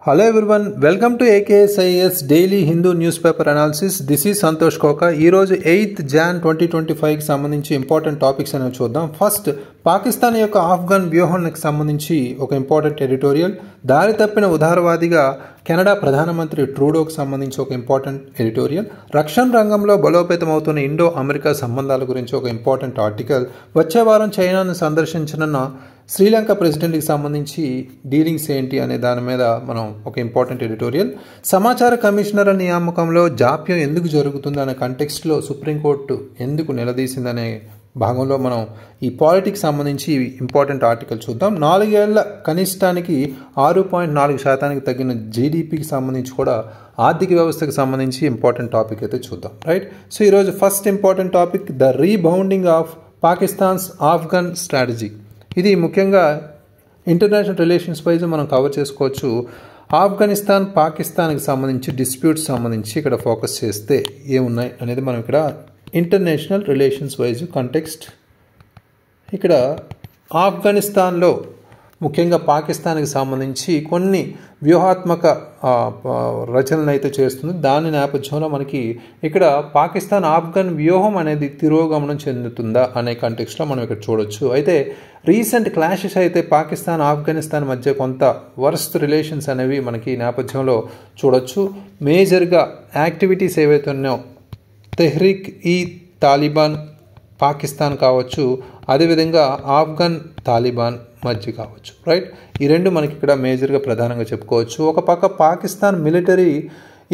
Hello everyone, welcome to AKSIS Daily Hindu Newspaper Analysis. This is Santosh Koka. ఈ రోజు 8th Jan 2025 కి సంబంధించి important topics అనేవి చూద్దాం. ఫస్ట్, పాకిస్తాన్ యొక్క ఆఫ్ఘన్ వ్యూహానికి సంబంధించి ఒక ఇంపార్టెంట్ ఎడిటోరియల్. దారి తప్పిన ఉదారవాదిగా కెనడా ప్రధానమంత్రి ట్రూడోకి సంబంధించి ఒక ఇంపార్టెంట్ ఎడిటోరియల్. రక్షణ రంగంలో బలోపేతమవుతున్న ఇండో అమెరికా సంబంధాల గురించి ఒక ఇంపార్టెంట్ ఆర్టికల్. వచ్చే వారం చైనాను సందర్శించనున్న శ్రీలంక ప్రెసిడెంట్కి సంబంధించి డీలింగ్స్ ఏంటి అనే దాని మీద మనం ఒక ఇంపార్టెంట్ ఎడిటోరియల్. సమాచార కమిషనర్ నియామకంలో జాప్యం ఎందుకు జరుగుతుంది అనే కంటెక్స్ట్లో సుప్రీంకోర్టు ఎందుకు నిలదీసిందనే భాగంలో మనం ఈ పాలిటిక్స్ సంబంధించి ఇంపార్టెంట్ ఆర్టికల్ చూద్దాం. 4 ఏళ్ల కనిష్టానికి 6.4% తగ్గిన జీడిపికి సంబంధించి కూడా ఆర్థిక వ్యవస్థకు సంబంధించి ఇంపార్టెంట్ టాపిక్ అయితే చూద్దాం. రైట్, సో ఈరోజు first important topic, the rebounding of Pakistan's Afghan strategy. ఇది ముఖ్యంగా ఇంటర్నేషనల్ రిలేషన్స్ వైజ్ మనం కవర్ చేసుకోవచ్చు. ఆఫ్ఘనిస్తాన్ పాకిస్తాన్కి సంబంధించి డిస్ప్యూట్స్ సంబంధించి ఇక్కడ ఫోకస్ చేస్తే ఏమున్నాయి అనేది మనం ఇక్కడ ఇంటర్నేషనల్ రిలేషన్స్ వైజ్ కంటెక్స్ట్. ఇక్కడ ఆఫ్ఘనిస్తాన్లో ముఖ్యంగా పాకిస్తాన్కి సంబంధించి కొన్ని వ్యూహాత్మక రచనలు అయితే చేస్తుంది. దాని నేపథ్యంలో మనకి ఇక్కడ పాకిస్తాన్ ఆఫ్ఘన్ వ్యూహం అనేది తిరోగమనం చెందుతుందా అనే కంటెక్స్ట్లో మనం ఇక్కడ చూడొచ్చు. అయితే రీసెంట్ క్లాషెస్ అయితే పాకిస్తాన్ ఆఫ్ఘనిస్తాన్ మధ్య కొంత వర్స్ట్ రిలేషన్స్ అనేవి మనకి నేపథ్యంలో చూడొచ్చు. మేజర్గా యాక్టివిటీస్ ఏవైతే ఉన్నాయో తెహ్రీక్ ఈ తాలిబాన్ పాకిస్తాన్ కావచ్చు, అదేవిధంగా ఆఫ్ఘన్ తాలిబాన్ మధ్య కావచ్చు. రైట్, ఈ రెండు మనకి ఇక్కడ మేజర్గా ప్రధానంగా చెప్పుకోవచ్చు. ఒక పక్క పాకిస్తాన్ మిలిటరీ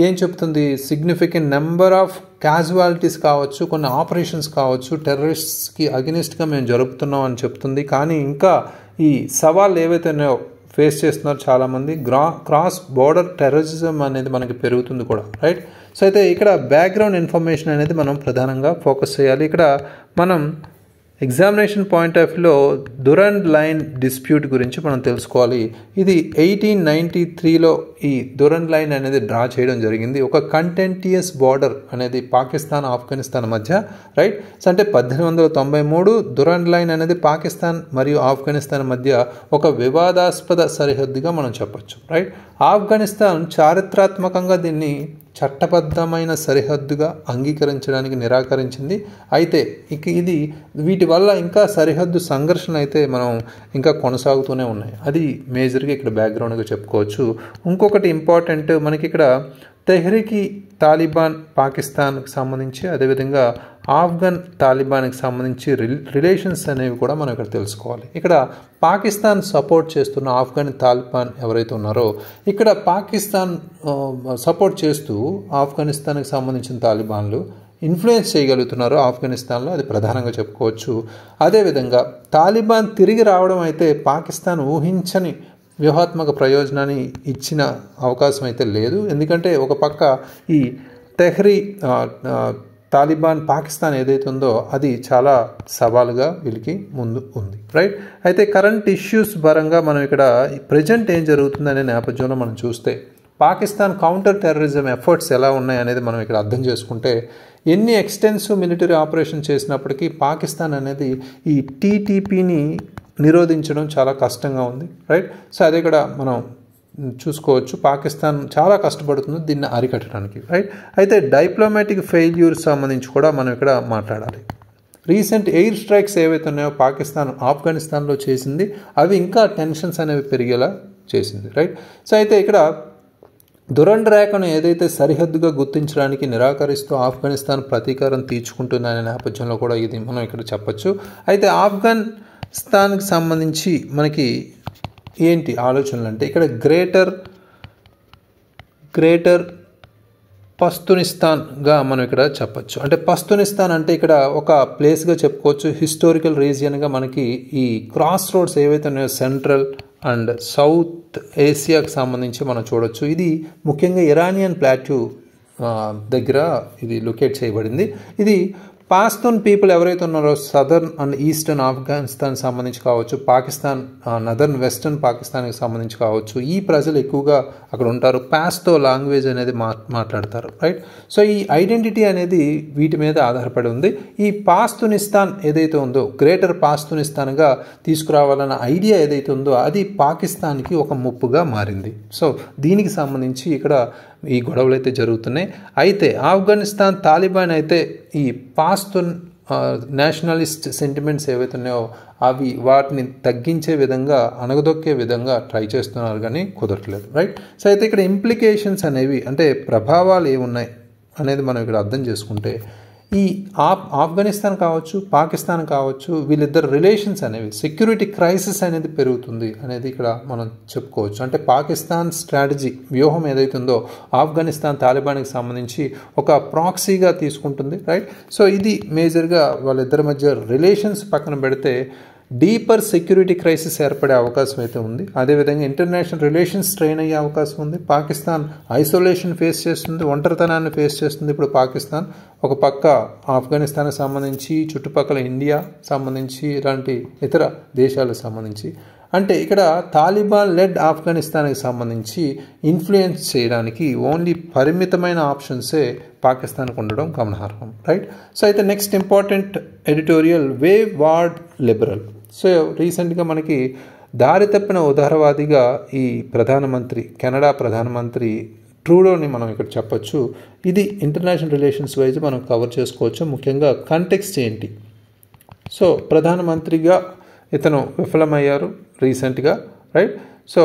ఏం చెప్తుంది, సిగ్నిఫికెంట్ నెంబర్ ఆఫ్ క్యాజువాలిటీస్ కావచ్చు, కొన్ని ఆపరేషన్స్ కావచ్చు, టెర్రరిస్ట్స్కి అగెనిస్ట్గా మేము జరుపుతున్నాం అని చెప్తుంది. కానీ ఇంకా ఈ సవాళ్ళు ఏవైతే ఉన్నాయో ఫేస్ చేస్తున్నారు చాలామంది. క్రాస్ బోర్డర్ టెర్రరిజం అనేది మనకి పెరుగుతుంది కూడా. రైట్, సో అయితే ఇక్కడ బ్యాక్గ్రౌండ్ ఇన్ఫర్మేషన్ అనేది మనం ప్రధానంగా ఫోకస్ చేయాలి. ఇక్కడ మనం ఎగ్జామినేషన్ పాయింట్ ఆఫ్ వ్యూలో దురండ్ లైన్ డిస్ప్యూట్ గురించి మనం తెలుసుకోవాలి. ఇది 1893లో ఈ దురండ్ లైన్ అనేది డ్రా చేయడం జరిగింది. ఒక కంటెంటియస్ బార్డర్ అనేది పాకిస్తాన్ ఆఫ్ఘనిస్తాన్ మధ్య. రైట్, సో అంటే 1893 దురండ్ లైన్ అనేది పాకిస్తాన్ మరియు ఆఫ్ఘనిస్తాన్ మధ్య ఒక వివాదాస్పద సరిహద్దుగా మనం చెప్పొచ్చు. రైట్, ఆఫ్ఘనిస్తాన్ చారిత్రాత్మకంగా దీన్ని చట్టబద్ధమైన సరిహద్దుగా అంగీకరించడానికి నిరాకరించింది. అయితే ఇది వీటి వల్ల ఇంకా సరిహద్దు సంఘర్షణ అయితే మనం ఇంకా కొనసాగుతూనే ఉన్నాయి. అది మేజర్గా ఇక్కడ బ్యాక్గ్రౌండ్గా చెప్పుకోవచ్చు. ఇంకొకటి ఇంపార్టెంట్, మనకి ఇక్కడ తెహ్రీక్ తాలిబాన్ పాకిస్తాన్కి సంబంధించి, అదేవిధంగా ఆఫ్ఘన్ తాలిబాన్కి సంబంధించి రిలేషన్స్ అనేవి కూడా మనం ఇక్కడ తెలుసుకోవాలి. ఇక్కడ పాకిస్తాన్ సపోర్ట్ చేస్తున్న ఆఫ్ఘన్ తాలిబాన్ ఎవరైతే ఉన్నారో, ఇక్కడ పాకిస్తాన్ సపోర్ట్ చేస్తూ ఆఫ్ఘనిస్తాన్కి సంబంధించిన తాలిబాన్లు ఇన్ఫ్లుయెన్స్ చేయగలుగుతున్నారు ఆఫ్ఘనిస్తాన్లో, అది ప్రధానంగా చెప్పుకోవచ్చు. అదేవిధంగా తాలిబాన్ తిరిగి రావడం అయితే పాకిస్తాన్ ఊహించని వ్యూహాత్మక ప్రయోజనాన్ని ఇచ్చిన అవకాశం అయితే లేదు. ఎందుకంటే ఒక పక్క ఈ తాలిబాన్ పాకిస్తాన్ ఏదైతే ఉందో అది చాలా సవాలుగా వీళ్ళకి ముందు ఉంది. రైట్, అయితే కరెంట్ ఇష్యూస్ పరంగా మనం ఇక్కడ ప్రజెంట్ ఏం జరుగుతుందనే నేపథ్యంలో మనం చూస్తే పాకిస్తాన్ కౌంటర్ టెర్రరిజం ఎఫర్ట్స్ ఎలా ఉన్నాయి అనేది మనం ఇక్కడ అర్థం చేసుకుంటే, ఎన్ని ఎక్స్టెన్సివ్ మిలిటరీ ఆపరేషన్ చేసినప్పటికీ పాకిస్తాన్ అనేది ఈ టీటీపీని నిరోధించడం చాలా కష్టంగా ఉంది. రైట్, సో అదే ఇక్కడ మనం చూసుకోవచ్చు. పాకిస్తాన్ చాలా కష్టపడుతుంది దీన్ని అరికట్టడానికి. రైట్, అయితే డిప్లొమాటిక్ ఫెయిల్యూర్ సంబంధించి కూడా మనం ఇక్కడ మాట్లాడాలి. రీసెంట్ ఎయిర్ స్ట్రైక్స్ ఏవైతే ఉన్నాయో పాకిస్తాన్ ఆఫ్ఘనిస్తాన్లో చేసింది, అవి ఇంకా టెన్షన్స్ అనేవి పెరిగేలా చేసింది. రైట్, సో అయితే ఇక్కడ దురండ్ రేఖను ఏదైతే సరిహద్దుగా గుర్తించడానికి నిరాకరిస్తూ ఆఫ్ఘనిస్తాన్ ప్రతీకారం తీర్చుకుంటుందనే నేపథ్యంలో కూడా ఇది మనం ఇక్కడ చెప్పచ్చు. అయితే ఆఫ్ఘనిస్తాన్కి సంబంధించి మనకి ఏంటి ఆలోచనలు అంటే, ఇక్కడ గ్రేటర్ పస్తూనిస్తాన్గా మనం ఇక్కడ చెప్పచ్చు. అంటే పస్తూనిస్తాన్ అంటే ఇక్కడ ఒక ప్లేస్గా చెప్పుకోవచ్చు, హిస్టారికల్ రీజియన్గా. మనకి ఈ క్రాస్ రోడ్స్ ఏవైతే ఉన్నాయో సెంట్రల్ అండ్ సౌత్ ఏసియాకి సంబంధించి మనం చూడొచ్చు. ఇది ముఖ్యంగా ఇరానియన్ ప్లాట్యూ దగ్గర ఇది లొకేట్ చేయబడింది. ఇది పాస్తూన్ పీపుల్ ఎవరైతే ఉన్నారో సదర్న్ అండ్ ఈస్టర్న్ ఆఫ్ఘనిస్తాన్ సంబంధించి కావచ్చు, పాకిస్తాన్ నదర్న్ వెస్టర్న్ పాకిస్తాన్కి సంబంధించి కావచ్చు, ఈ ప్రజలు ఎక్కువగా అక్కడ ఉంటారు. పాస్తో లాంగ్వేజ్ అనేది మాట్లాడతారు, రైట్. సో ఈ ఐడెంటిటీ అనేది వీటి మీద ఆధారపడి ఉంది. ఈ పాస్తూనిస్తాన్ ఏదైతే ఉందో, గ్రేటర్ పాస్తూనిస్తాన్గా తీసుకురావాలన్న ఐడియా ఏదైతే ఉందో అది పాకిస్తాన్కి ఒక ముప్పుగా మారింది. సో దీనికి సంబంధించి ఇక్కడ ఈ గొడవలు అయితే జరుగుతున్నాయి. అయితే ఆఫ్ఘనిస్తాన్ తాలిబాన్ అయితే ఈ పాస్తూన్ నేషనలిస్ట్ సెంటిమెంట్స్ ఏవైతే ఉన్నాయో వాటిని తగ్గించే విధంగా, అణగదొక్కే విధంగా ట్రై చేస్తున్నారు, కానీ కుదరట్లేదు, రైట్. సో అయితే ఇక్కడ ఇంప్లికేషన్స్ అనేవి, అంటే ప్రభావాలు ఏమున్నాయి అనేది మనం ఇక్కడ అర్థం చేసుకుంటే, ఈ ఆఫ్ఘనిస్తాన్ కావచ్చు, పాకిస్తాన్ కావచ్చు, వీళ్ళిద్దరు రిలేషన్స్ అనేవి, సెక్యూరిటీ క్రైసిస్ అనేది పెరుగుతుంది అనేది ఇక్కడ మనం చెప్పుకోవచ్చు. అంటే పాకిస్తాన్ స్ట్రాటజీ వ్యూహం ఏదైతే ఉందో ఆఫ్ఘనిస్తాన్ తాలిబాన్కి సంబంధించి ఒక ప్రాక్సీగా తీసుకుంటుంది, రైట్. సో ఇది మేజర్గా వాళ్ళిద్దరి మధ్య రిలేషన్స్ పక్కన పెడితే డీపర్ సెక్యూరిటీ క్రైసిస్ ఏర్పడే అవకాశం అయితే ఉంది. అదేవిధంగా ఇంటర్నేషనల్ రిలేషన్స్ స్ట్రెయిన్ అయ్యే అవకాశం ఉంది. పాకిస్తాన్ ఐసోలేషన్ ఫేస్ చేస్తుంది, ఒంటరితనాన్ని ఫేస్ చేస్తుంది ఇప్పుడు పాకిస్తాన్. ఒక పక్క ఆఫ్ఘనిస్తాన్కి సంబంధించి, చుట్టుపక్కల ఇండియా సంబంధించి, ఇలాంటి ఇతర దేశాలకు సంబంధించి, అంటే ఇక్కడ తాలిబాన్ లెడ్ ఆఫ్ఘనిస్తాన్కి సంబంధించి ఇన్ఫ్లుయెన్స్ చేయడానికి ఓన్లీ పరిమితమైన ఆప్షన్సే పాకిస్తాన్కి ఉండడం గమనార్హం, రైట్. సో అయితే next important editorial, wayward liberal. So రీసెంట్గా మనకి దారి తప్పిన ఉదారవాదిగా ఈ ప్రధానమంత్రి, కెనడా ప్రధానమంత్రి ట్రూడోని మనం ఇక్కడ చెప్పొచ్చు. ఇది ఇంటర్నేషనల్ రిలేషన్స్ వైజ్ మనం కవర్ చేసుకోవచ్చు. ముఖ్యంగా కంటెక్స్ట్ ఏంటి? సో ప్రధానమంత్రిగా ఇతను విఫలమయ్యారు రీసెంట్గా, రైట్. సో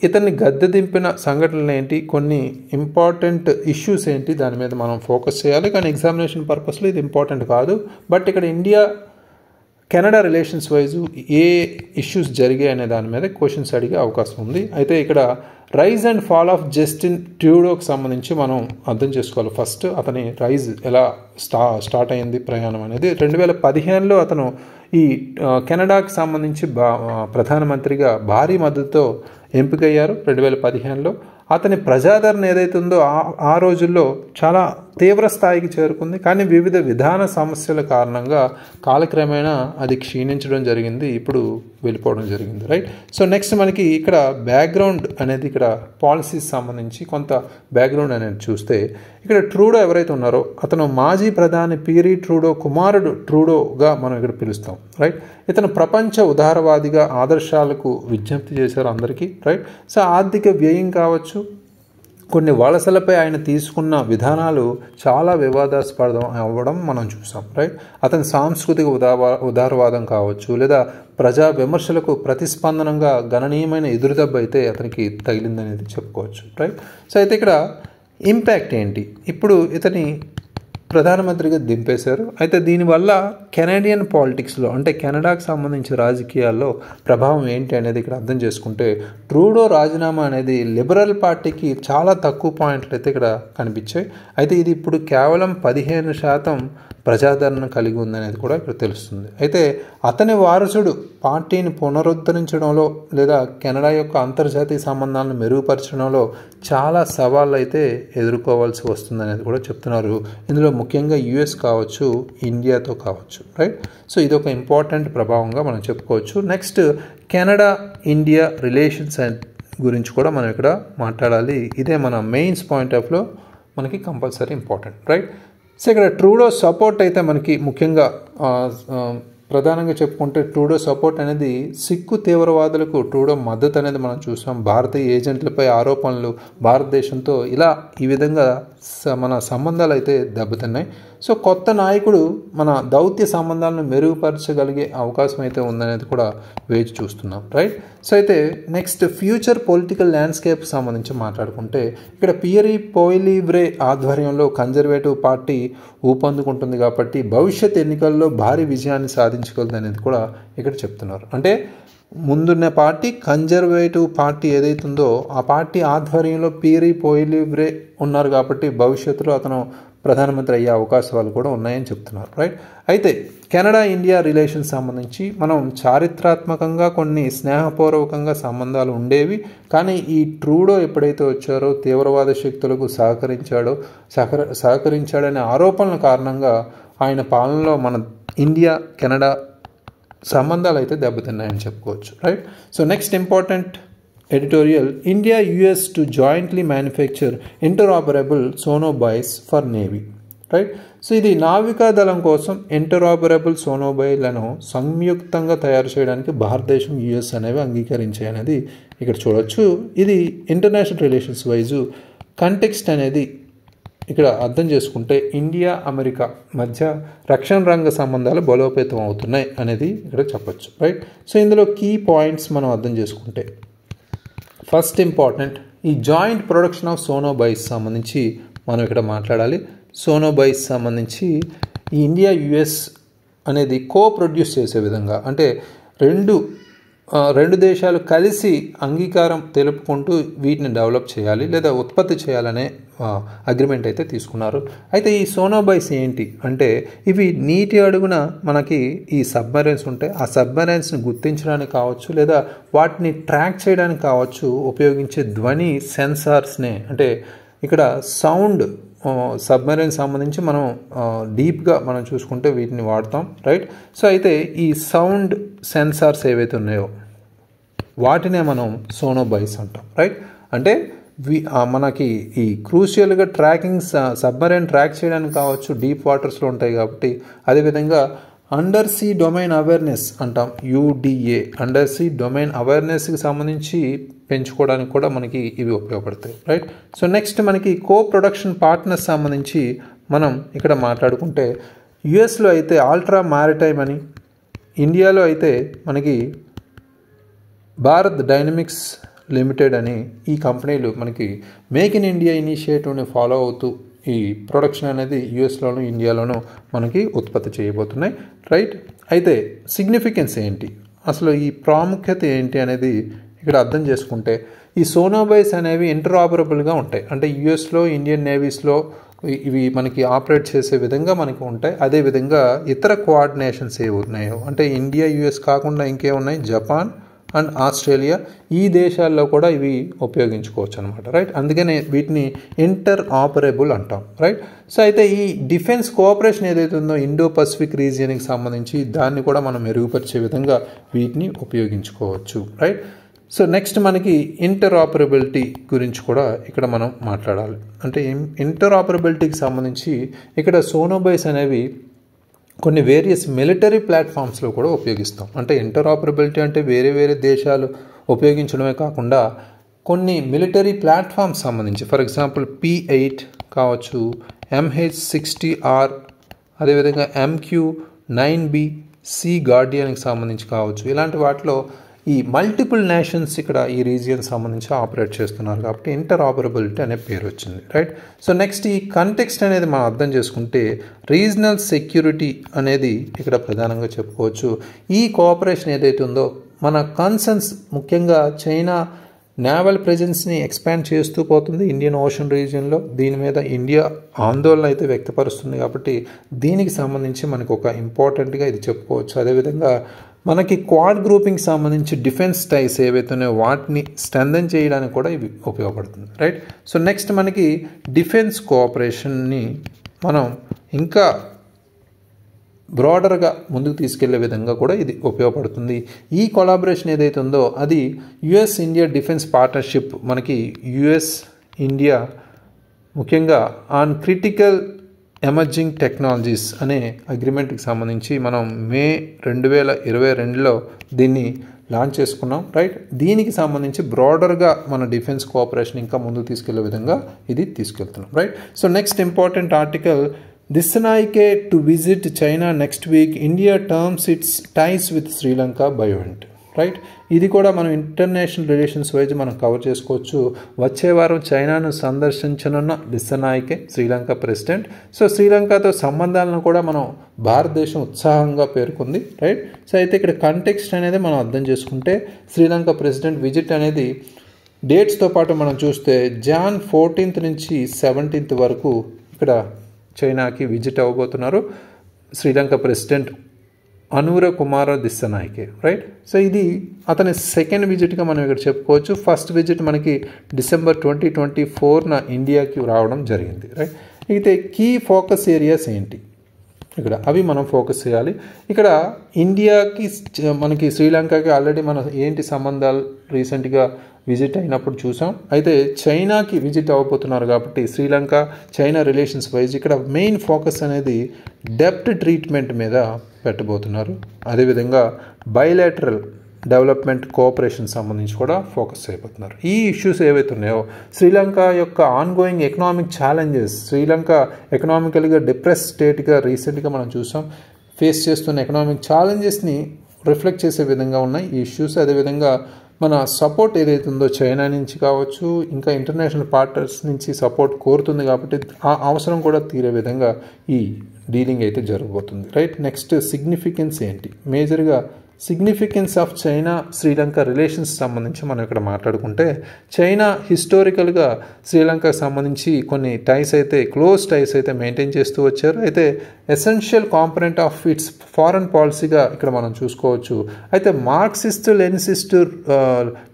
ఇతన్ని గద్దె దింపిన సంఘటనలు ఏంటి, కొన్ని ఇంపార్టెంట్ ఇష్యూస్ ఏంటి, దాని మీద మనం ఫోకస్ చేయాలి. కానీ ఎగ్జామినేషన్ పర్పస్లో ఇది ఇంపార్టెంట్ కాదు. బట్ ఇక్కడ ఇండియా కెనడా రిలేషన్స్ వైజు ఏ ఇష్యూస్ జరిగాయి అనే దాని మీద క్వశ్చన్స్ అడిగే అవకాశం ఉంది. అయితే ఇక్కడ rise and fall of Justin ట్రూడోకి సంబంధించి మనం అర్థం చేసుకోవాలి. ఫస్ట్ అతని రైజ్ ఎలా స్టార్ట్ అయింది ప్రయాణం అనేది. 2015లో అతను ఈ కెనడాకి సంబంధించి ప్రధానమంత్రిగా భారీ మద్దతుతో ఎంపికయ్యారు 2015లో. అతని ప్రజాదరణ ఏదైతే ఉందో ఆ రోజుల్లో చాలా తీవ్ర స్థాయికి చేరుకుంది. కానీ వివిధ విధాన సమస్యల కారణంగా కాలక్రమేణా అది క్షీణించడం జరిగింది, ఇప్పుడు వెళ్ళిపోవడం జరిగింది, రైట్. సో నెక్స్ట్ మనకి ఇక్కడ బ్యాక్గ్రౌండ్ అనేది, ఇక్కడ పాలసీస్ సంబంధించి కొంత బ్యాక్గ్రౌండ్ అనేది చూస్తే, ఇక్కడ ట్రూడో ఎవరైతే ఉన్నారో అతను మాజీ ప్రధాని పీరీ ట్రూడో కుమారుడు ట్రూడోగా మనం ఇక్కడ పిలుస్తాం, రైట్. ఇతను ప్రపంచ ఉదారవాదిగా ఆదర్శాలకు విజ్ఞప్తి చేశారు అందరికీ, రైట్. సో ఆర్థిక వ్యయం కావచ్చు, కొన్ని వలసలపై ఆయన తీసుకున్న విధానాలు చాలా వివాదాస్పదం అవ్వడం మనం చూసాం, రైట్. అతని సాంస్కృతిక ఉదారవాదం కావచ్చు, లేదా ప్రజా విమర్శలకు ప్రతిస్పందనంగా గణనీయమైన ఎదురుదెబ్బ అయితే అతనికి తగిలిందనేది చెప్పుకోవచ్చు, రైట్. సో అయితే ఇక్కడ ఇంపాక్ట్ ఏంటి? ఇప్పుడు ఇతని ప్రధానమంత్రిగా దింపేశారు. అయితే దీనివల్ల కెనడియన్ పాలిటిక్స్లో, అంటే కెనడాకు సంబంధించిన రాజకీయాల్లో ప్రభావం ఏంటి అనేది ఇక్కడ అర్థం చేసుకుంటే, ట్రూడో రాజీనామా అనేది లిబరల్ పార్టీకి చాలా తక్కువ పాయింట్లు అయితే ఇక్కడ కనిపించాయి. అయితే ఇది ఇప్పుడు కేవలం 15% ప్రజాదరణ కలిగి ఉందనేది కూడా ఇక్కడ తెలుస్తుంది. అయితే అతని వారసుడు పార్టీని పునరుద్ధరించడంలో, లేదా కెనడా యొక్క అంతర్జాతీయ సంబంధాలను మెరుగుపరచడంలో చాలా సవాళ్ళు అయితే ఎదుర్కోవాల్సి వస్తుందనేది కూడా చెప్తున్నారు. ఇందులో ముఖ్యంగా యుఎస్ కావచ్చు, ఇండియాతో కావచ్చు, రైట్. సో ఇది ఒక ఇంపార్టెంట్ ప్రభావంగా మనం చెప్పుకోవచ్చు. నెక్స్ట్ కెనడా ఇండియా రిలేషన్స్ గురించి కూడా మనం ఇక్కడ మాట్లాడాలి. ఇదే మన మెయిన్స్ పాయింట్ ఆఫ్లో మనకి కంపల్సరీ ఇంపార్టెంట్, రైట్. సో ఇక్కడ ట్రూడో సపోర్ట్ అయితే మనకి ముఖ్యంగా ప్రధానంగా చెప్పుకుంటే, ట్రూడో సపోర్ట్ అనేది సిక్కు తీవ్రవాదులకు ట్రూడో మద్దతు అనేది మనం చూసాం. భారతీయ ఏజెంట్లపై ఆరోపణలు, భారతదేశంతో ఇలా ఈ విధంగా మన సంబంధాలు అయితే దెబ్బతిన్నాయి. సో కొత్త నాయకుడు మన దౌత్య సంబంధాలను మెరుగుపరచగలిగే అవకాశం అయితే ఉందనేది కూడా వేచి చూస్తున్నాం, రైట్. సో అయితే నెక్స్ట్ ఫ్యూచర్ పొలిటికల్ ల్యాండ్స్కేప్ సంబంధించి మాట్లాడుకుంటే, ఇక్కడ పియరీ పోయిలీవ్రే ఆధ్వర్యంలో కన్జర్వేటివ్ పార్టీ ఊపందుకుంటుంది కాబట్టి భవిష్యత్ ఎన్నికల్లో భారీ విజయాన్ని సాధించగలదు అనేది కూడా ఇక్కడ చెప్తున్నారు. అంటే ముందున్న పార్టీ కన్జర్వేటివ్ పార్టీ ఏదైతే ఉందో ఆ పార్టీ ఆధ్వర్యంలో పియరీ పోయిలీవ్రే ఉన్నారు కాబట్టి భవిష్యత్తులో అతను ప్రధానమంత్రి అయ్యే అవకాశాలు కూడా ఉన్నాయని చెప్తున్నారు, రైట్. అయితే కెనడా ఇండియా రిలేషన్స్ సంబంధించి మనం చారిత్రాత్మకంగా కొన్ని స్నేహపూర్వకంగా సంబంధాలు ఉండేవి. కానీ ఈ ట్రూడో ఎప్పుడైతే వచ్చారో తీవ్రవాద శక్తులకు సహకరించాడనే ఆరోపణల కారణంగా ఆయన పాలనలో మన ఇండియా కెనడా సంబంధాలు అయితే దెబ్బతిన్నాయని చెప్పుకోవచ్చు, right. So next important editorial, India US to jointly manufacture interoperable sonobuoys for navy, right. So ఇది నావికాదళం కోసం ఇంటరాపరబుల్ సోనోబాయ్లను సంయుక్తంగా తయారు చేయడానికి భారతదేశం యుఎస్ అనేవి అంగీకరించాయి అనేది ఇక్కడ చూడవచ్చు. ఇది ఇంటర్నేషనల్ రిలేషన్స్ వైజు కంటెక్స్ట్ అనేది ఇక్కడ అర్థం చేసుకుంటే ఇండియా అమెరికా మధ్య రక్షణ రంగ సంబంధాలు బలోపేతం అవుతున్నాయి అనేది ఇక్కడ చెప్పచ్చు, రైట్. సో ఇందులో కీ పాయింట్స్ మనం అర్థం చేసుకుంటే ఫస్ట్ ఇంపార్టెంట్, ఈ జాయింట్ ప్రొడక్షన్ ఆఫ్ సోనోబాయ్స్ సంబంధించి మనం ఇక్కడ మాట్లాడాలి. సోనోబాయ్స్ సంబంధించి ఈ ఇండియా యుఎస్ అనేది ప్రొడ్యూస్ చేసే విధంగా, అంటే రెండు దేశాలు కలిసి అంగీకారం తెలుపుకుంటూ వీటిని డెవలప్ చేయాలి లేదా ఉత్పత్తి చేయాలనే అగ్రిమెంట్ అయితే తీసుకున్నారు. అయితే ఈ సోనోబాయ్స్ ఏంటి అంటే ఇవి నీటి అడుగున మనకి ఈ సబ్మెరైన్స్ ఉంటాయి. ఆ సబ్మెరైన్స్ని గుర్తించడానికి కావచ్చు లేదా వాటిని ట్రాక్ చేయడానికి కావచ్చు ఉపయోగించే ధ్వని సెన్సార్స్నే, అంటే ఇక్కడ సౌండ్ సబ్మెరైన్ సంబంధించి మనం డీప్గా మనం చూసుకుంటే వీటిని వాడతాం, రైట్. సో అయితే ఈ సౌండ్ సెన్సార్స్ ఏవైతే ఉన్నాయో వాటినే మనం సోనోబాయ్స్ అంటాం, రైట్. అంటే మనకి ఈ క్రూషియల్గా ట్రాకింగ్ సబ్మెరైన్ ట్రాక్ చేయడానికి కావచ్చు, డీప్ వాటర్స్లో ఉంటాయి కాబట్టి. అదేవిధంగా అండర్ సీ డొమైన్ అవేర్నెస్ అంటాం, యూడిఏ, అండర్ సీ డొమైన్ అవేర్నెస్కి సంబంధించి పెంచుకోవడానికి కూడా మనకి ఇవి ఉపయోగపడతాయి, రైట్. సో నెక్స్ట్ మనకి ప్రొడక్షన్ పార్ట్నర్స్ సంబంధించి మనం ఇక్కడ మాట్లాడుకుంటే యుఎస్లో అయితే ఆల్ట్రా మ్యారిటైమ్ అని, ఇండియాలో అయితే మనకి భారత్ డైనమిక్స్ లిమిటెడ్ అని ఈ కంపెనీలు మనకి మేక్ ఇన్ ఇండియా ఇనిషియేటివ్ని ఫాలో అవుతూ ఈ ప్రొడక్షన్ అనేది యుఎస్లోను ఇండియాలోనూ మనకి ఉత్పత్తి చేయబోతున్నాయి, రైట్. అయితే సిగ్నిఫికెన్స్ ఏంటి, అసలు ఈ ప్రాముఖ్యత ఏంటి అనేది ఇక్కడ అర్థం చేసుకుంటే ఈ సోనోబాయ్స్ అనేవి ఇంటరాపరబుల్గా ఉంటాయి. అంటే యుఎస్లో ఇండియన్ నేవీస్లో ఇవి మనకి ఆపరేట్ చేసే విధంగా మనకి ఉంటాయి. అదేవిధంగా ఇతర కోఆర్డినేషన్స్ ఏవి ఉన్నాయో, అంటే ఇండియా యుఎస్ కాకుండా ఇంకేమున్నాయి, జపాన్ అండ్ ఆస్ట్రేలియా, ఈ దేశాల్లో కూడా ఇవి ఉపయోగించుకోవచ్చు అనమాట, రైట్. అందుకనే వీటిని ఇంటర్ ఆపరబుల్ అంటాం, రైట్. సో అయితే ఈ డిఫెన్స్ కోఆపరేషన్ ఏదైతే ఉందో ఇండో పసిఫిక్ రీజియన్కి సంబంధించి దాన్ని కూడా మనం మెరుగుపరిచే విధంగా వీటిని ఉపయోగించుకోవచ్చు, రైట్. సో నెక్స్ట్ మనకి ఇంటర్ ఆపరబిలిటీ గురించి కూడా ఇక్కడ మనం మాట్లాడాలి. అంటే ఇంటర్ ఆపరబిలిటీకి సంబంధించి ఇక్కడ సోనోబాయ్స్ అనేవి కొన్ని వేరియస్ మిలిటరీ ప్లాట్ఫామ్స్లో కూడా ఉపయోగిస్తాం. అంటే ఇంటరాపరబిలిటీ అంటే వేరే వేరే దేశాలు ఉపయోగించడమే కాకుండా కొన్ని మిలిటరీ ప్లాట్ఫామ్స్ సంబంధించి, ఫర్ ఎగ్జాంపుల్ P8 కావచ్చు, MH-60R, అదేవిధంగా MQ-9B సీ గార్డియన్కి సంబంధించి కావచ్చు. ఇలాంటి వాటిలో ఈ మల్టిపుల్ నేషన్స్ ఇక్కడ ఈ రీజియన్ సంబంధించి ఆపరేట్ చేస్తున్నారు కాబట్టి ఇంటరాపరబిలిటీ అనే పేరు వచ్చింది, రైట్. సో నెక్స్ట్ ఈ కంటెక్స్ట్ అనేది మనం అర్థం చేసుకుంటే రీజనల్ సెక్యూరిటీ అనేది ఇక్కడ ప్రధానంగా చెప్పుకోవచ్చు. ఈ కోఆపరేషన్ ఏదైతే ఉందో మన కన్సర్న్స్, ముఖ్యంగా చైనా నేవల్ ప్రెజెన్స్ని ఎక్స్పాండ్ చేస్తూ పోతుంది ఇండియన్ ఓషన్ రీజియన్లో. దీని మీద ఇండియా ఆందోళన అయితే వ్యక్తపరుస్తుంది కాబట్టి దీనికి సంబంధించి మనకు ఒక ఇంపార్టెంట్గా ఇది చెప్పుకోవచ్చు. అదేవిధంగా మనకి క్వాడ్ గ్రూపింగ్ సంబంధించి డిఫెన్స్ టైస్ ఏవైతే ఉన్నాయో వాటిని స్ట్రెంథెన్ చేయడానికి కూడా ఇవి ఉపయోగపడుతుంది, రైట్. సో నెక్స్ట్ మనకి డిఫెన్స్ కోఆపరేషన్ని మనం ఇంకా బ్రాడర్గా ముందుకు తీసుకెళ్లే విధంగా కూడా ఇది ఉపయోగపడుతుంది. ఈ కొలాబరేషన్ ఏదైతే ఉందో అది యుఎస్ ఇండియా డిఫెన్స్ పార్ట్నర్షిప్, మనకి యుఎస్ ఇండియా ముఖ్యంగా ఆన్ క్రిటికల్ ఎమర్జింగ్ టెక్నాలజీస్ అనే అగ్రిమెంట్కి సంబంధించి మనం మే 2022లో దీన్ని లాంచ్ చేసుకున్నాం, రైట్. దీనికి సంబంధించి బ్రాడర్గా మన డిఫెన్స్ కోఆపరేషన్ ఇంకా ముందుకు తీసుకెళ్లే విధంగా ఇది తీసుకెళ్తున్నాం, right. So next important article, Dissanayake to visit China next week, India terms its ties with Sri Lanka buoyant, right. ఇది కూడా మనం ఇంటర్నేషనల్ రిలేషన్స్ వైజ్ మనం కవర్ చేసుకోవచ్చు. వచ్చే వారం చైనాను సందర్శించనున్న దిశనాయికే శ్రీలంక ప్రెసిడెంట్. సో శ్రీలంకతో సంబంధాలను కూడా మనం భారతదేశం ఉత్సాహంగా పేర్కొంది, రైట్. సో అయితే ఇక్కడ కంటెక్స్ట్ అనేది మనం అర్థం చేసుకుంటే శ్రీలంక ప్రెసిడెంట్ విజిట్ అనేది డేట్స్తో పాటు మనం చూస్తే జాన్ 14 నుంచి 17 వరకు ఇక్కడ చైనాకి విజిట్ అవ్వబోతున్నారు శ్రీలంక ప్రెసిడెంట్ అనూర కుమార దిశనాయికే, రైట్. సో ఇది అతని సెకండ్ విజిట్గా మనం ఇక్కడ చెప్పుకోవచ్చు. ఫస్ట్ విజిట్ మనకి డిసెంబర్ 2024 ఇండియాకి రావడం జరిగింది, రైట్. అయితే కీ ఫోకస్ ఏరియాస్ ఏంటి ఇక్కడ అవి మనం ఫోకస్ చేయాలి. ఇక్కడ ఇండియాకి మనకి శ్రీలంకకి ఆల్రెడీ మన ఏంటి సంబంధాలు రీసెంట్గా విజిట్ అయినప్పుడు చూసాం. అయితే చైనాకి విజిట్ అవ్వబోతున్నారు కాబట్టి శ్రీలంక చైనా రిలేషన్స్ వైజ్ ఇక్కడ మెయిన్ ఫోకస్ అనేది డెప్ట్ ట్రీట్మెంట్ మీద పెట్టబోతున్నారు. అదేవిధంగా బైలాటరల్ డెవలప్మెంట్ కోఆపరేషన్ సంబంధించి కూడా ఫోకస్ అయిపోతున్నారు. ఈ ఇష్యూస్ ఏవైతే ఉన్నాయో శ్రీలంక యొక్క ఆన్గోయింగ్ ఎకనామిక్ ఛాలెంజెస్, శ్రీలంక ఎకనామికల్గా డిప్రెస్ స్టేట్గా రీసెంట్గా మనం చూసాం, ఫేస్ చేస్తున్న ఎకనామిక్ ఛాలెంజెస్ని రిఫ్లెక్ట్ చేసే విధంగా ఉన్నాయి ఈ ఇష్యూస్. అదేవిధంగా మన సపోర్ట్ ఏదైతే ఉందో చైనా నుంచి కావచ్చు, ఇంకా ఇంటర్నేషనల్ పార్ట్నర్స్ నుంచి సపోర్ట్ కోరుతుంది కాబట్టి ఆ అవసరం కూడా తీరే విధంగా ఈ డీలింగ్ అయితే జరగబోతుంది. రైట్, నెక్స్ట్ సిగ్నిఫికెన్స్ ఏంటి, మేజర్గా significance of China Sri Lanka relations సంబంధించి మనం ఇక్కడ మాట్లాడుకుంటే చైనా హిస్టారికల్గా శ్రీలంకకు సంబంధించి కొన్ని టైస్ అయితే క్లోజ్ టైస్ అయితే మెయింటైన్ చేస్తూ వచ్చారు. అయితే essential component of its foreign పాలసీగా ఇక్కడ మనం చూసుకోవచ్చు. అయితే మార్క్సిస్ట్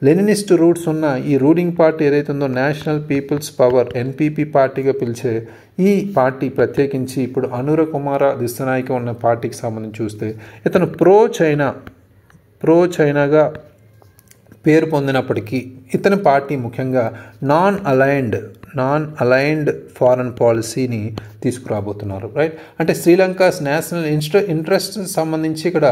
లెనినిస్ట్ రూట్స్ ఉన్న ఈ రూలింగ్ పార్టీ ఏదైతే ఉందో నేషనల్ పీపుల్స్ పవర్ ఎన్పీపీ పార్టీగా పిలిచే ఈ పార్టీ ప్రత్యేకించి ఇప్పుడు అనుర కుమార దిశనాయక ఉన్న పార్టీకి సంబంధించి చూస్తే ఇతను ప్రో చైనాగా పేరు పొందినప్పటికీ ఇతని పార్టీ ముఖ్యంగా నాన్ అలైన్డ్ ఫారెన్ పాలసీని తీసుకురాబోతున్నారు. రైట్, అంటే శ్రీలంకాస్ నేషనల్ ఇంట్రెస్ట్ సంబంధించి ఇక్కడ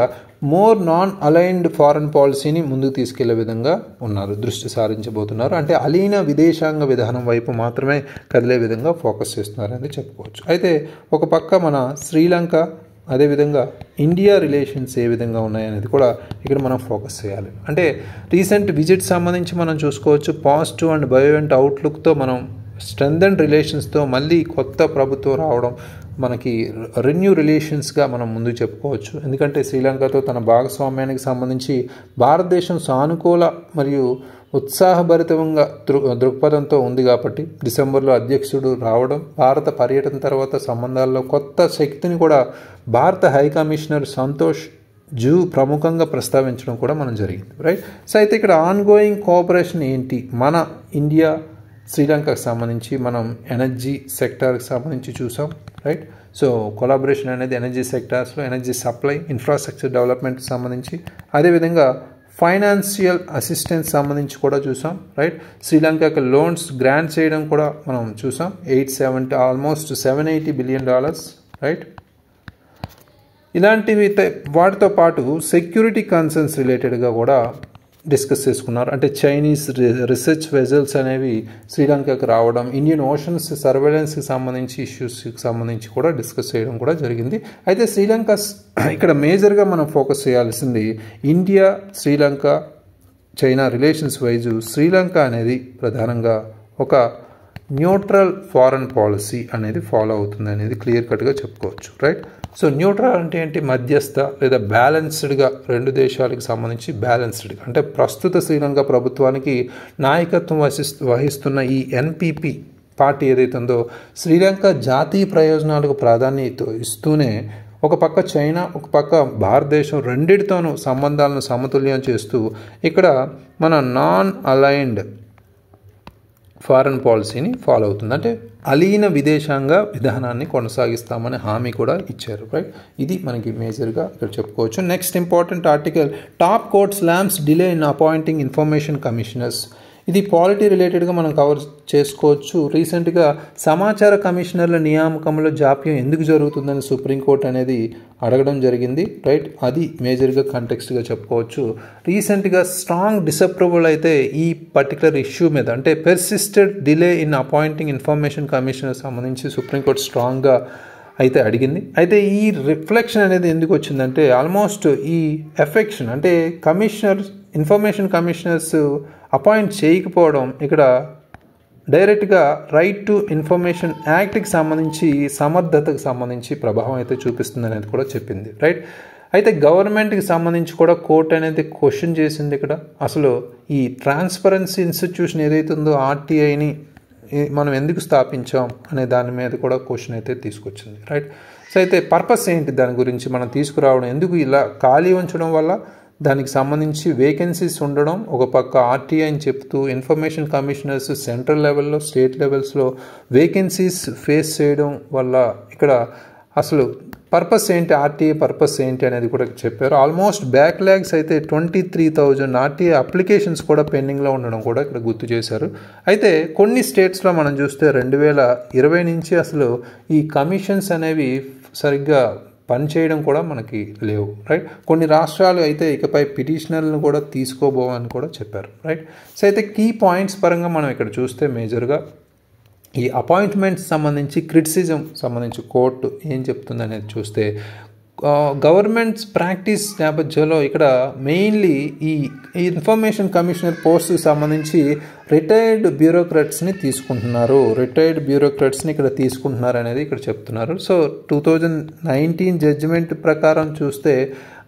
మోర్ నాన్ అలైన్డ్ ఫారెన్ పాలసీని ముందుకు తీసుకెళ్లే విధంగా ఉన్నారు, దృష్టి సారించబోతున్నారు. అంటే అలీన విదేశాంగ విధానం వైపు మాత్రమే కదిలే విధంగా ఫోకస్ చేస్తున్నారని చెప్పుకోవచ్చు. అయితే ఒక పక్క మన శ్రీలంక అదేవిధంగా ఇండియా రిలేషన్స్ ఏ విధంగా ఉన్నాయనేది కూడా ఇక్కడ మనం ఫోకస్ చేయాలి. అంటే రీసెంట్ విజిట్ సంబంధించి మనం చూసుకోవచ్చు, పాజిటివ్ అండ్ బయోవెంట్ అవుట్లుక్తో మనం స్ట్రెంథెండ్ రిలేషన్స్తో మళ్ళీ కొత్త ప్రభుత్వం రావడం మనకి రెన్యూ రిలేషన్స్గా మనం ముందు చెప్పుకోవచ్చు. ఎందుకంటే శ్రీలంకతో తన భాగస్వామ్యానికి సంబంధించి భారతదేశం సానుకూల మరియు ఉత్సాహభరితంగా దృక్పథంతో ఉంది కాబట్టి డిసెంబర్లో అధ్యక్షుడు రావడం, భారత పర్యటన తర్వాత సంబంధాల్లో కొత్త శక్తిని కూడా భారత హైకమిషనర్ సంతోష్ జూ ప్రముఖంగా ప్రస్తావించడం కూడా మనం జరిగింది. రైట్, సో అయితే ఇక్కడ ఆన్గోయింగ్ కోఆపరేషన్ ఏంటి, మన ఇండియా శ్రీలంకకు సంబంధించి మనం ఎనర్జీ సెక్టార్కి సంబంధించి చూసాం. రైట్, సో కొలాబరేషన్ అనేది ఎనర్జీ సెక్టార్స్లో ఎనర్జీ సప్లై ఇన్ఫ్రాస్ట్రక్చర్ డెవలప్మెంట్కి సంబంధించి, అదేవిధంగా ఫైనాన్షియల్ అసిస్టెన్స్ సంబంధించి కూడా చూసాం. రైట్, శ్రీలంకకి లోన్స్ గ్రాంట్ చేయడం కూడా మనం చూసాం, ఆల్మోస్ట్ $780 బిలియన్. రైట్, ఇలాంటివి వాటితో పాటు సెక్యూరిటీ కన్సర్న్స్ రిలేటెడ్గా కూడా డిస్కస్ చేసుకున్నారు. అంటే చైనీస్ రీసెర్చ్ వెజల్స్ అనేవి శ్రీలంకకు రావడం, ఇండియన్ ఓషన్స్ సర్వేలెన్స్కి సంబంధించి ఇష్యూస్కి సంబంధించి కూడా డిస్కస్ చేయడం కూడా జరిగింది. అయితే శ్రీలంక ఇక్కడ మేజర్గా మనం ఫోకస్ చేయాల్సింది India Sri Lanka China relations wise Sri Lanka అనేది ప్రధానంగా ఒక న్యూట్రల్ ఫారెన్ పాలసీ అనేది ఫాలో అవుతుంది అనేది క్లియర్ కట్గా చెప్పుకోవచ్చు. రైట్, సో న్యూట్రల్ అంటే ఏంటి, మధ్యస్థ లేదా బ్యాలెన్స్డ్గా రెండు దేశాలకు సంబంధించి బ్యాలెన్స్డ్గా, అంటే ప్రస్తుత శ్రీలంక ప్రభుత్వానికి నాయకత్వం వహిస్తున్న ఈ ఎన్పీపీ పార్టీ ఏదైతే ఉందో శ్రీలంక జాతీయ ప్రయోజనాలకు ప్రాధాన్యత ఇస్తూనే ఒక పక్క చైనా ఒక పక్క భారతదేశం రెండిటితోనూ సంబంధాలను సమతుల్యం చేస్తూ ఇక్కడ మన నాన్ అలైన్డ్ ఫారెన్ పాలసీని ఫాలో అవుతుంది. అంటే అలీన విదేశాంగ విధానాన్ని కొనసాగిస్తామని హామీ కూడా ఇచ్చారు. రైట్, ఇది మనకి మేజర్గా ఇక్కడ చెప్పుకోవచ్చు. Next important article, top court slams delay in appointing information commissioners. ఇది పాలిటీ రిలేటెడ్గా మనం కవర్ చేసుకోవచ్చు. రీసెంట్గా సమాచార కమిషనర్ల నియామకంలో జాప్యం ఎందుకు జరుగుతుందని సుప్రీంకోర్టు అనేది అడగడం జరిగింది. రైట్, అది మేజర్గా కంటెక్స్ట్గా చెప్పుకోవచ్చు. రీసెంట్గా స్ట్రాంగ్ డిసప్రూవల్ అయితే ఈ పర్టికులర్ ఇష్యూ మీద, అంటే persisted delay in appointing information commissioner సంబంధించి సుప్రీంకోర్టు స్ట్రాంగ్గా అయితే అడిగింది. అయితే ఈ రిఫ్లెక్షన్ అనేది ఎందుకు వచ్చిందంటే ఆల్మోస్ట్ ఈ ఎఫెక్షన్ అంటే ఇన్ఫర్మేషన్ కమిషనర్స్ అపాయింట్ చేయకపోవడం ఇక్కడ డైరెక్ట్గా రైట్ టు ఇన్ఫర్మేషన్ యాక్ట్కి సంబంధించి సమర్థతకు సంబంధించి ప్రభావం అయితే చూపిస్తుంది అనేది కూడా చెప్పింది. రైట్, అయితే గవర్నమెంట్కి సంబంధించి కూడా కోర్టు అనేది క్వశ్చన్ చేసింది. ఇక్కడ అసలు ఈ ట్రాన్స్పరెన్సీ ఇన్స్టిట్యూషన్ ఏదైతే ఉందో ఆర్టీఐని మనం ఎందుకు స్థాపించాం అనే దాని మీద కూడా క్వశ్చన్ అయితే తీసుకొచ్చింది. రైట్, సో అయితే పర్పస్ ఏంటి దాని గురించి మనం తీసుకురావడం, ఎందుకు ఇలా ఖాళీ ఉంచడం వల్ల దానికి సంబంధించి వేకెన్సీస్ ఉండడం, ఒక పక్క ఆర్టీఐ అని చెప్తూ ఇన్ఫర్మేషన్ కమిషనర్స్ సెంట్రల్ లెవెల్లో స్టేట్ లెవెల్స్లో వేకెన్సీస్ ఫేస్ చేయడం వల్ల ఇక్కడ అసలు పర్పస్ ఏంటి, ఆర్టీఏ పర్పస్ ఏంటి అనేది కూడా చెప్పారు. ఆల్మోస్ట్ బ్యాక్లాగ్స్ అయితే 23,000 ఆర్టీఏ అప్లికేషన్స్ కూడా పెండింగ్లో ఉండడం కూడా ఇక్కడ గుర్తు చేశారు. అయితే కొన్ని స్టేట్స్లో మనం చూస్తే 2020 నుంచి అసలు ఈ కమిషన్స్ అనేవి సరిగ్గా పనిచేయడం కూడా మనకి లేవు, రైట్. కొన్ని రాష్ట్రాలు అయితే ఇకపై పిటిషనర్లను కూడా తీసుకోబోవని కూడా చెప్పారు, రైట్. సో అయితే కీ పాయింట్స్ పరంగా మనం ఇక్కడ చూస్తే మేజర్గా ఈ అపాయింట్మెంట్స్ సంబంధించి క్రిటిసిజం సంబంధించి కోర్టు ఏం చెప్తుంది అనేది చూస్తే గవర్నమెంట్స్ ప్రాక్టీస్ నేపథ్యంలో ఇక్కడ మెయిన్లీ ఈ ఇన్ఫర్మేషన్ కమిషనర్ పోస్ట్కి సంబంధించి రిటైర్డ్ బ్యూరోక్రాట్స్ని ఇక్కడ తీసుకుంటున్నారు అనేది ఇక్కడ చెప్తున్నారు. సో 2019 జడ్జిమెంట్ ప్రకారం చూస్తే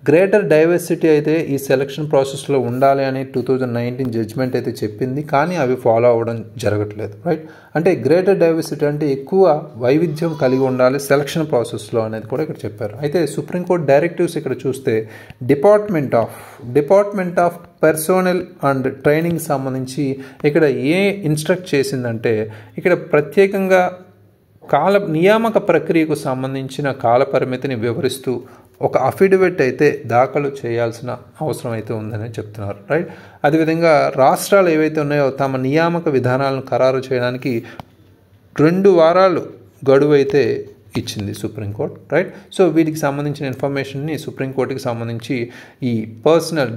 గ్రేటర్ డైవర్సిటీ అయితే ఈ సెలక్షన్ ప్రాసెస్లో ఉండాలి అని 2019 జడ్జిమెంట్ అయితే చెప్పింది, కానీ అవి ఫాలో అవ్వడం జరగట్లేదు, రైట్. అంటే గ్రేటర్ డైవర్సిటీ అంటే ఎక్కువ వైవిధ్యం కలిగి ఉండాలి సెలక్షన్ ప్రాసెస్లో అనేది కూడా ఇక్కడ చెప్పారు. అయితే సుప్రీంకోర్టు డైరెక్టివ్స్ ఇక్కడ చూస్తే department of personnel and training సంబంధించి ఇక్కడ ఇన్స్ట్రక్ట్ చేసిందంటే ఇక్కడ ప్రత్యేకంగా నియామక ప్రక్రియకు సంబంధించిన కాల పరిమితిని వివరిస్తూ ఒక అఫిడవిట్ అయితే దాఖలు చేయాల్సిన అవసరం అయితే ఉందని చెప్తున్నారు, రైట్. అదేవిధంగా రాష్ట్రాలు ఏవైతే ఉన్నాయో తమ నియామక విధానాలను ఖరారు చేయడానికి 2 వారాలు గడువు అయితే ఇచ్చింది సుప్రీంకోర్టు, రైట్. సో వీటికి సంబంధించిన ఇన్ఫర్మేషన్ని సుప్రీంకోర్టుకి సంబంధించి ఈ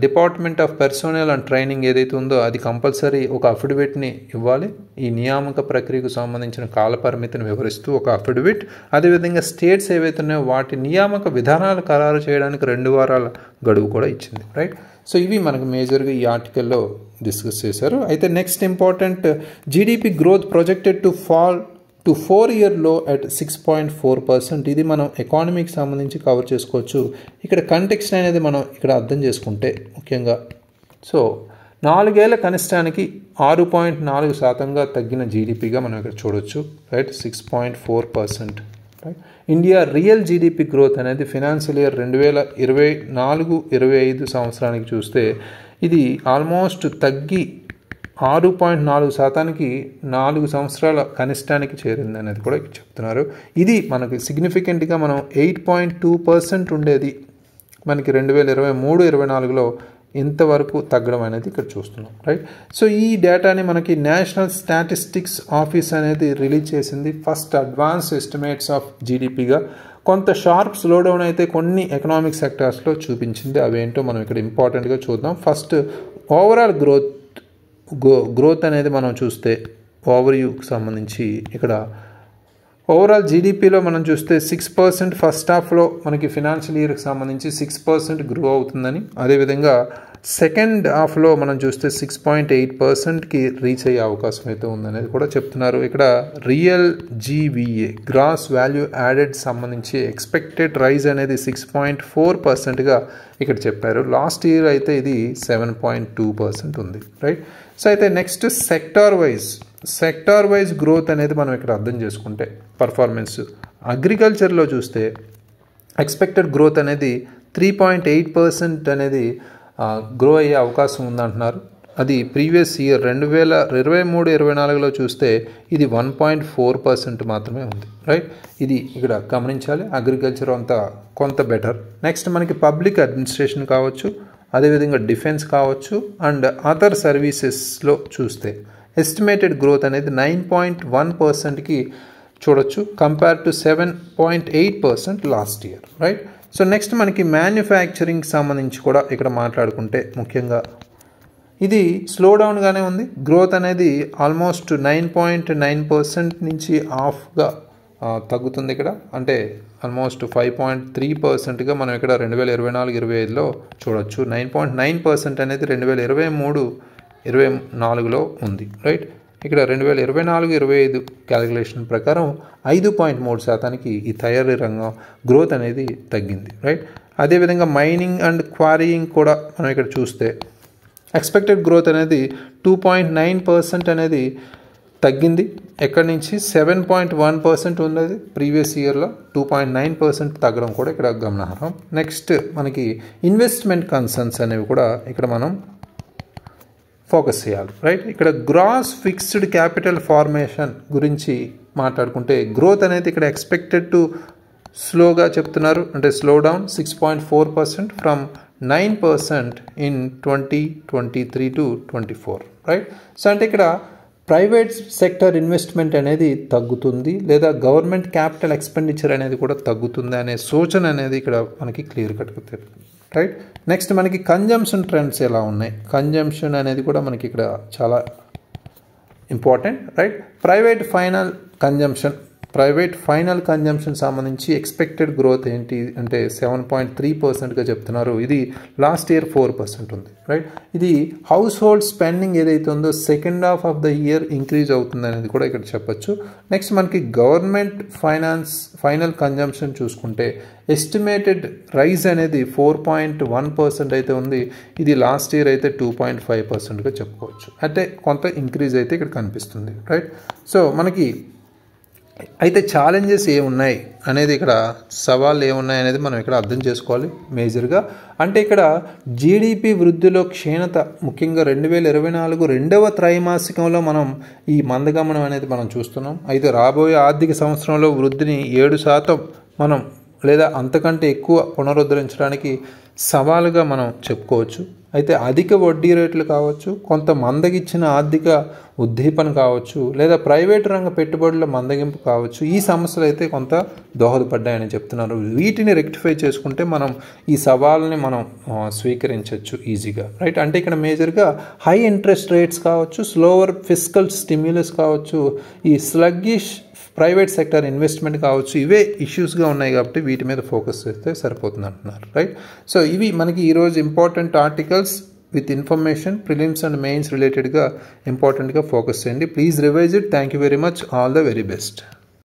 department of personnel and training ఏదైతే ఉందో అది కంపల్సరీ ఒక అఫిడవిట్ని ఇవ్వాలి. ఈ నియామక ప్రక్రియకు సంబంధించిన కాల పరిమితిని వివరిస్తూ ఒక అఫిడవిట్, అదేవిధంగా స్టేట్స్ ఏవైతే ఉన్నాయో వాటి నియామక విధానాలు ఖరారు చేయడానికి 2 వారాల గడువు కూడా ఇచ్చింది, రైట్. సో ఇవి మనకు మేజర్గా ఈ ఆర్టికల్లో డిస్కస్ చేశారు. అయితే next important, GDP growth projected to fall to 4-year low at 6.4%. ఇది మనం ఎకానమీకి సంబంధించి కవర్ చేసుకోవచ్చు. ఇక్కడ కంటెక్స్ట్ అనేది మనం ఇక్కడ అర్థం చేసుకుంటే ముఖ్యంగా సో 4 ఏళ్ల కనిష్టానికి 6.4% తగ్గిన జీడిపిగా మనం ఇక్కడ చూడొచ్చు, right. 6.4%, right. India real GDP growth అనేది ఫినాన్షియల్ ఇయర్ 2024-25 సంవత్సరానికి చూస్తే ఇది ఆల్మోస్ట్ తగ్గి 6.4%కి 4 సంవత్సరాల కనిష్టానికి చేరింది అనేది కూడా చెప్తున్నారు. ఇది మనకి సిగ్నిఫికెంట్గా మనం 8.2% ఉండేది మనకి 2023-24లో ఇంతవరకు తగ్గడం అనేది ఇక్కడ చూస్తున్నాం, రైట్. సో ఈ డేటాని మనకి నేషనల్ స్టాటిస్టిక్స్ ఆఫీస్ అనేది రిలీజ్ చేసింది ఫస్ట్ అడ్వాన్స్ ఎస్టిమేట్స్ ఆఫ్ జీడిపిగా. కొంత షార్ప్ స్లోడౌన్ అయితే కొన్ని ఎకనామిక్ సెక్టార్స్లో చూపించింది, అవేంటో మనం ఇక్కడ ఇంపార్టెంట్గా చూద్దాం. ఫస్ట్ ఓవరాల్ గ్రోత్ అనేది మనం చూస్తే ఓవర్వ్యూకి సంబంధించి ఇక్కడ ఓవరాల్ జీడిపిలో మనం చూస్తే 6% ఫస్ట్ హాఫ్లో మనకి ఫినాన్షియల్ ఇయర్కి సంబంధించి 6% గ్రో అవుతుందని, అదేవిధంగా సెకండ్ హాఫ్లో మనం చూస్తే 6.8%కి రీచ్ అయ్యే అవకాశం అయితే ఉందనేది కూడా చెప్తున్నారు. ఇక్కడ real GVA gross value added సంబంధించి ఎక్స్పెక్టెడ్ రైజ్ అనేది 6.4%గా ఇక్కడ చెప్పారు. లాస్ట్ ఇయర్ అయితే ఇది 7.2% ఉంది, రైట్. సో అయితే నెక్స్ట్ సెక్టార్ వైజ్ గ్రోత్ అనేది మనం ఇక్కడ అర్థం చేసుకుంటే పర్ఫార్మెన్స్ అగ్రికల్చర్లో చూస్తే ఎక్స్పెక్టెడ్ గ్రోత్ అనేది 3.8% అనేది గ్రో అయ్యే అవకాశం ఉందంటున్నారు. అది ప్రీవియస్ ఇయర్ 2023-24లో చూస్తే ఇది 1.4% మాత్రమే ఉంది, రైట్. ఇది ఇక్కడ గమనించాలి. అగ్రికల్చర్ అంతా కొంత బెటర్. నెక్స్ట్ మనకి పబ్లిక్ అడ్మినిస్ట్రేషన్ కావచ్చు, అదేవిధంగా డిఫెన్స్ కావచ్చు అండ్ అదర్ సర్వీసెస్లో చూస్తే ఎస్టిమేటెడ్ గ్రోత్ అనేది 9.1%కి చూడొచ్చు compare to 7.8% last year, right. So next మనకి మ్యానుఫ్యాక్చరింగ్కి సంబంధించి కూడా ఇక్కడ మాట్లాడుకుంటే ముఖ్యంగా ఇది స్లో డౌన్గానే ఉంది. గ్రోత్ అనేది ఆల్మోస్ట్ 9.9% నుంచి హాఫ్గా తగ్గుతుంది ఇక్కడ, అంటే ఆల్మోస్ట్ 5.3%గా మనం ఇక్కడ 2024-25లో చూడొచ్చు. 9.9% అనేది 2023-24లో ఉంది, రైట్. ఇక్కడ 2024-25 క్యాలిక్యులేషన్ ప్రకారం 5.3%కి ఈ తయారీ రంగం గ్రోత్ అనేది తగ్గింది, రైట్. అదేవిధంగా మైనింగ్ అండ్ క్వారీయింగ్ కూడా మనం ఇక్కడ చూస్తే ఎక్స్పెక్టెడ్ గ్రోత్ అనేది 2.9% అనేది తగ్గింది. ఎక్కడి నుంచి 7.1% ఉన్నది ప్రీవియస్ ఇయర్లో, 2.9% తగ్గడం కూడా ఇక్కడ గమనార్హం. నెక్స్ట్ మనకి ఇన్వెస్ట్మెంట్ కన్సర్న్స్ అనేవి కూడా ఇక్కడ మనం ఫోకస్ చేయాలి, రైట్. ఇక్కడ గ్రాస్ ఫిక్స్డ్ క్యాపిటల్ ఫార్మేషన్ గురించి మాట్లాడుకుంటే గ్రోత్ అనేది ఇక్కడ ఎక్స్పెక్టెడ్ టు స్లోగా చెప్తున్నారు, అంటే slow down 6.4% from 9% in 2023 to 24, right. So అంటే ఇక్కడ ప్రైవేట్ సెక్టర్ ఇన్వెస్ట్మెంట్ అనేది తగ్గుతుంది, లేదా గవర్నమెంట్ క్యాపిటల్ ఎక్స్పెండిచర్ అనేది కూడా తగ్గుతుంది అనే సూచన అనేది ఇక్కడ మనకి క్లియర్ కట్గా తెలుస్తుంది, రైట్. నెక్స్ట్ మనకి కన్జంప్షన్ ట్రెండ్స్ ఎలా ఉన్నాయి, కన్జంప్షన్ అనేది కూడా మనకి ఇక్కడ చాలా important, right. Private final consumption సంబంధించి ఎక్స్పెక్టెడ్ గ్రోత్ ఏంటి అంటే 7.3%గా చెప్తున్నారు. ఇది లాస్ట్ ఇయర్ 4% ఉంది, రైట్. ఇది హౌస్ హోల్డ్ స్పెండింగ్ ఏదైతే ఉందో second half of the year increase అవుతుంది అనేది కూడా ఇక్కడ చెప్పొచ్చు. నెక్స్ట్ మనకి గవర్నమెంట్ ఫైనల్ కన్జంప్షన్ చూసుకుంటే ఎస్టిమేటెడ్ రైజ్ అనేది 4.1% అయితే ఉంది. ఇది లాస్ట్ ఇయర్ అయితే 2.5%గా చెప్పుకోవచ్చు. అంటే కొంత ఇంక్రీజ్ అయితే ఇక్కడ కనిపిస్తుంది, రైట్. సో మనకి అయితే ఛాలెంజెస్ ఏమున్నాయి అనేది, ఇక్కడ సవాళ్ళు ఏమున్నాయి అనేది మనం ఇక్కడ అర్థం చేసుకోవాలి మేజర్గా. అంటే ఇక్కడ జీడిపి వృద్ధిలో క్షీణత, ముఖ్యంగా 2024 రెండవ త్రైమాసికంలో మనం ఈ మందగమనం అనేది మనం చూస్తున్నాం. అయితే రాబోయే ఆర్థిక సంవత్సరంలో వృద్ధిని 7% మనం లేదా అంతకంటే ఎక్కువ పునరుద్ధరించడానికి సవాలుగా మనం చెప్పుకోవచ్చు. అయితే అధిక వడ్డీ రేట్లు కావచ్చు, కొంత మందగిచ్చిన ఆర్థిక ఉద్దీపన కావచ్చు, లేదా ప్రైవేటు రంగ పెట్టుబడుల మందగింపు కావచ్చు, ఈ సమస్యలు అయితే కొంత దోహదపడ్డాయని చెప్తున్నారు. వీటిని రెక్టిఫై చేసుకుంటే మనం ఈ సవాల్ని మనం స్వీకరించవచ్చు ఈజీగా, రైట్. అంటే ఇక్కడ మేజర్గా హై ఇంట్రెస్ట్ రేట్స్ కావచ్చు, స్లోవర్ ఫిస్కల్ స్టిమ్యులస్ కావచ్చు, ఈ స్లగ్గిష్ ప్రైవేట్ సెక్టర్ ఇన్వెస్ట్మెంట్ కావచ్చు, ఇవే ఇష్యూస్గా ఉన్నాయి కాబట్టి వీటి మీద ఫోకస్ చేస్తే సరిపోతుంది అంటున్నారు, రైట్. సో ఇవి మనకి ఈరోజు important articles with information, prelims and mains రిలేటెడ్గా ఇంపార్టెంట్గా ఫోకస్ చేయండి. Please revise it. Thank you very much. All the very best.